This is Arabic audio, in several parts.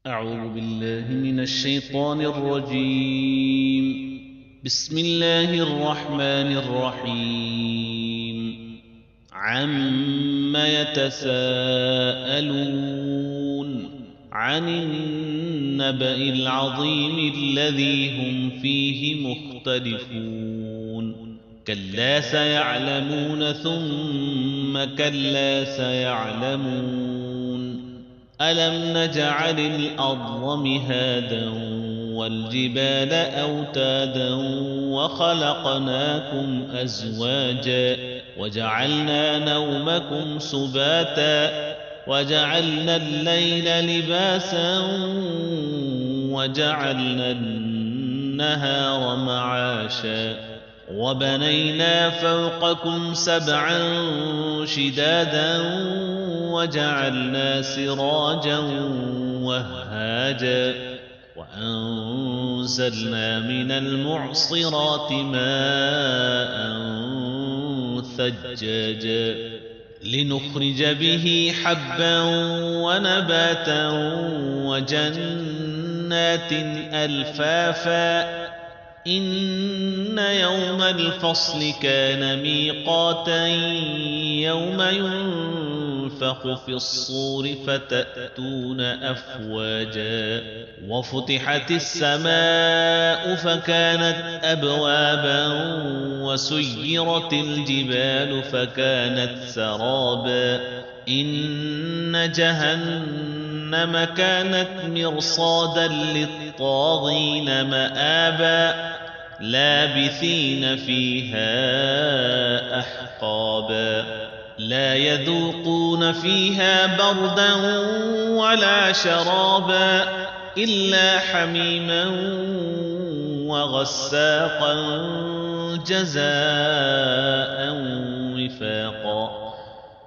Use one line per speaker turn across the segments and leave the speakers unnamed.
أعوذ بالله من الشيطان الرجيم. بسم الله الرحمن الرحيم. عم يتساءلون عن النبأ العظيم الذي هم فيه مختلفون كلا سيعلمون ثم كلا سيعلمون ألم نجعل الأرض مهادا والجبال أوتادا وخلقناكم أزواجا وجعلنا نومكم سباتا وجعلنا الليل لباسا وجعلنا النهار معاشا وبنينا فوقكم سبعا شدادا وجعلنا سراجا وهاجا وأنزلنا من المعصرات ماء ثجاجا لنخرج به حبا ونباتا وجنات ألفافا إن يوم الفصل كان ميقاتا يوم ينفخ في الصور فتأتون أفواجا وفتحت السماء فكانت أبوابا وسيرت الجبال فكانت سرابا إن جهنم كانت مرصادا للطاغين مآبا لابثين فيها أحقابا لا يذوقون فيها بردا ولا شرابا إلا حميما وغساقا جزاء وفاقا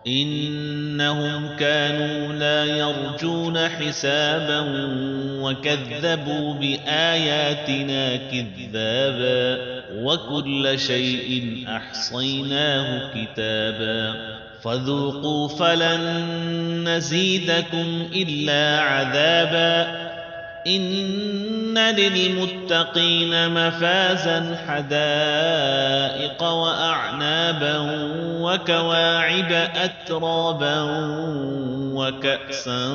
إنهم كانوا لا يرجون حسابا وكذبوا بآياتنا كذابا وكل شيء أحصيناه كتابا فذوقوا فلن نزيدكم إلا عذابا إن للمتقين مفازا حدائق وأعنابا وكواعب أترابا وكأسا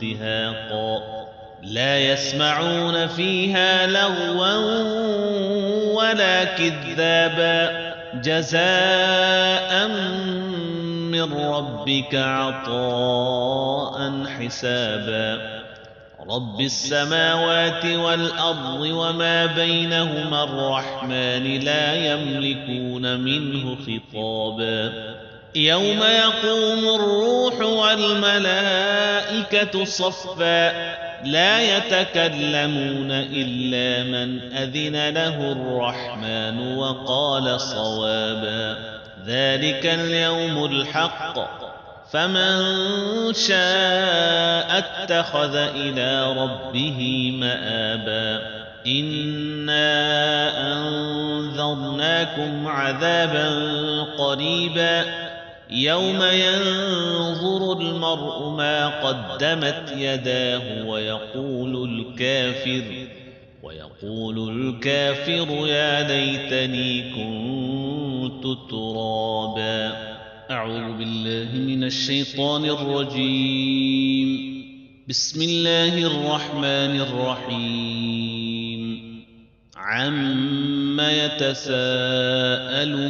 دهاقا لا يسمعون فيها لغوا ولا كذابا جزاء من ربك عطاء حسابا رب السماوات والأرض وما بينهما الرحمن لا يملكون منه خطابا يوم يقوم الروح والملائكة صفا لا يتكلمون إلا من أذن له الرحمن وقال صوابا ذلك اليوم الحق فمن شاء اتخذ إلى ربه مآبا إنا أنذرناكم عذابا قريبا يوم ينظر المرء ما قدمت يداه ويقول الكافر يا ليتني كنت ترابا. أعوذ بالله من الشيطان الرجيم. بسم الله الرحمن الرحيم. عم يتساءلون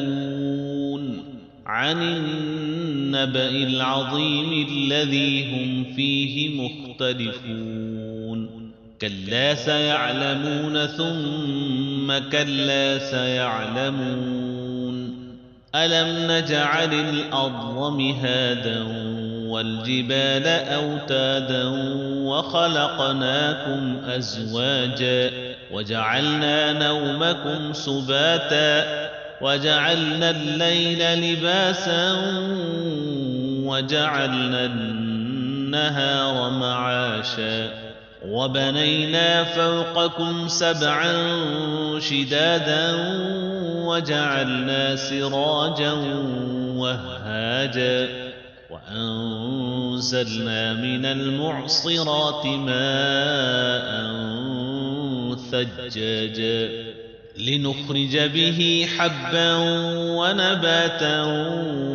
عن النبأ العظيم الذي هم فيه مختلفون كلا سيعلمون ثم كلا سيعلمون ألم نجعل الأرض مهادا والجبال أوتادا وخلقناكم أزواجا وجعلنا نومكم سباتا وجعلنا الليل لباسا وجعلنا النهار معاشا وبنينا فوقكم سبعا شدادا وجعلنا سراجا وهاجا وأنزلنا من المعصرات ماء ثجاجا لنخرج به حبا ونباتا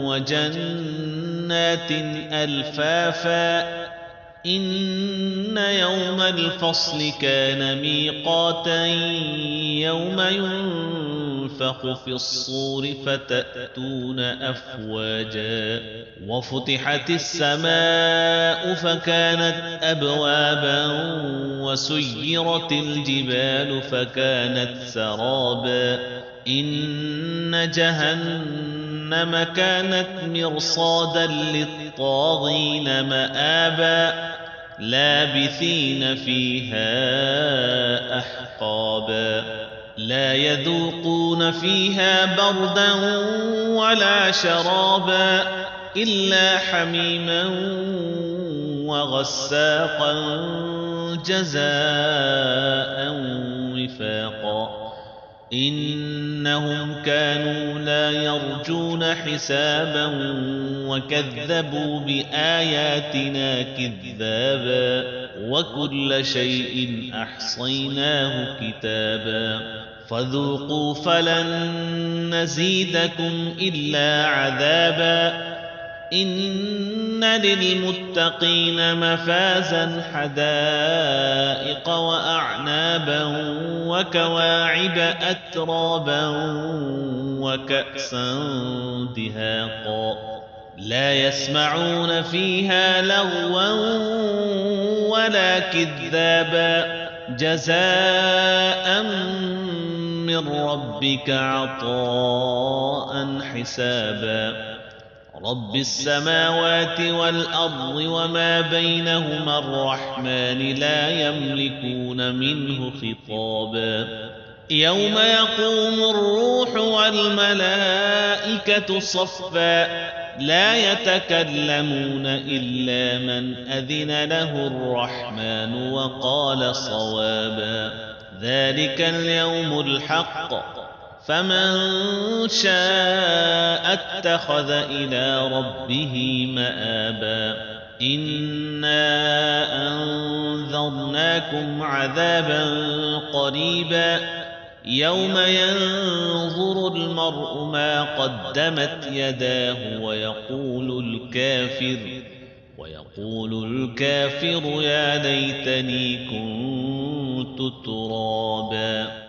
وجنات ألفافا إن يوم الفصل كان ميقاتا يوم ينفخ في الصور فتأتون أفواجا وفتحت السماء فكانت أبوابا وسيرت الجبال فكانت سرابا إن جهنم كانت مرصادا للطاغين مآبا لابثين فيها أحقابا لا يذوقون فيها بردا ولا شرابا إلا حميما وغساقا جزاء وفاقا إنهم كانوا لا يرجون حسابا وكذبوا بآياتنا كذابا وكل شيء أحصيناه كتابا فذوقوا فلن نزيدكم إلا عذابا إن للمتقين مفازا حدائق وأعنابا وكواعب أترابا وكأسا دهاقا لا يسمعون فيها لغوا ولا كذابا جزاء من ربك عطاء حسابا رب السماوات والأرض وما بينهما الرحمن لا يملكون منه خطابا يوم يقوم الروح والملائكة صفا لا يتكلمون إلا من أذن له الرحمن وقال صوابا ذلك اليوم الحق فمن شاء اتخذ إلى ربه مآبا إنا أنذرناكم عذابا قريبا يوم ينظر المرء ما قدمت يداه ويقول الكافر يا ليتني كنت ترابا